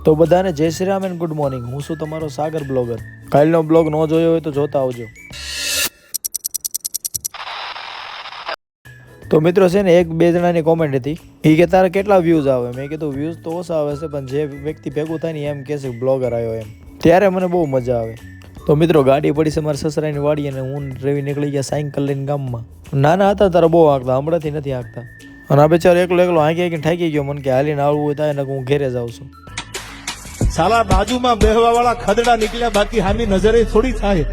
તો બધાને જય Shri Ram and good morning. હું છું તમારો સાગર બ્લોગર. કાલનો બ્લોગ ન જોયો હોય તો જોતા આવજો. તો મિત્રો છે ને, એક બે જણાની કોમેન્ટ હતી, એ કે તારે કેટલા વ્યૂઝ આવે. મેં કીધું વ્યૂઝ તો ઓછા આવે છે, પણ જે વ્યક્તિ ભેગું થાય ને એમ કહે છે બ્લોગર આવ્યો એમ, ત્યારે મને બહુ મજા આવે. તો મિત્રો ગાડી પડી છે મારા સસરાની વાડી, અને હું રવિ નીકળી ગયા સાયકલ લઈને ગામમાં. નાના હતા ત્યારે બહુ હાંકતા, હમણાંથી નથી હાંકતા. અને આ બિચારો એકલો હાંકી હાંકીને થાકી ગયો. મને કે હાલીને આવવું હોય થાય ને હું ઘેરે જાઉં છું. સાલા બાજુમાં બેહવા વાળા ખદડા નીકળ્યા, બાકી હામી નજરે થોડી થાય.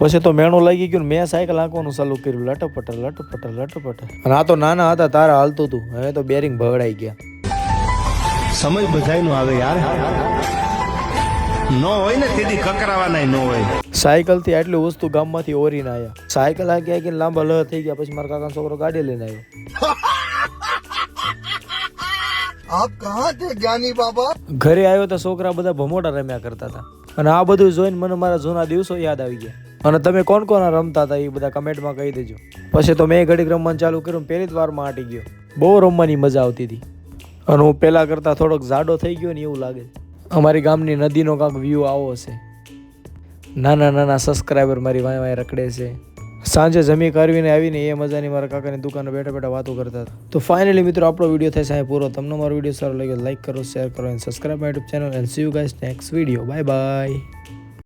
પછી તો મેણું લાગી ગયું ને મેં સાયકલ હાંકવાનું ચાલુ કર્યું, લટપટર લટપટર લટપટર. અને આ તો નાના હતા તારા હાલતું હતું, હવે તો બેરિંગ ભગડાઈ ગયા. સમય બધાય નો આવે યાર, નો હોય ને તેથી કકરાવાના નો હોય. સાયકલ થી આટલી વસ્તુ ગામમાંથી ઓરીને આવ્યા. સાયકલ હાંકી હાંકીને લાંબા લહ થઈ ગયા. પછી મારા કાકાનો છોકરો ગાડી લઈને આવ્યો. આપ કહા થે જ્ઞાની બાબા? ઘરે આવ્યો તો છોકરા બધા ભમોટા રમ્યા કરતા હતા. અને આ બધું જોઈને મને મારા જૂના દિવસો યાદ આવી ગયા. અને તમે કોણ કોણ રમતા હતા એ બધા કમેન્ટમાં કહી દેજો. પછી તો મેં ઘડીક રમવાનું ચાલુ કર્યું, પહેલી જ વારમાં આટી ગયો. બહુ રમવાની મજા આવતી હતી. અને હું પહેલા કરતા થોડોક જાડો થઈ ગયો ને એવું લાગે. અમારી ગામની નદીનો કાંક વ્યૂ આવો છે. નાના નાના સબસ્ક્રાઈબર મારી વાય વાય રખડે છે. સાંજે જમી કરવીને આવીને એ મજાની મારા કાકાની દુકાને બેઠા બેઠા વાતો કરતા હતા. તો ફાઇનલી મિત્રો આપણો વિડીયો થાય છે પૂરો. તમને મારો વિડીયો સારો લાગ્યો લાઈક કરો, શેર કરો અને subscribe my YouTube channel. And C you guys next video. Bye bye.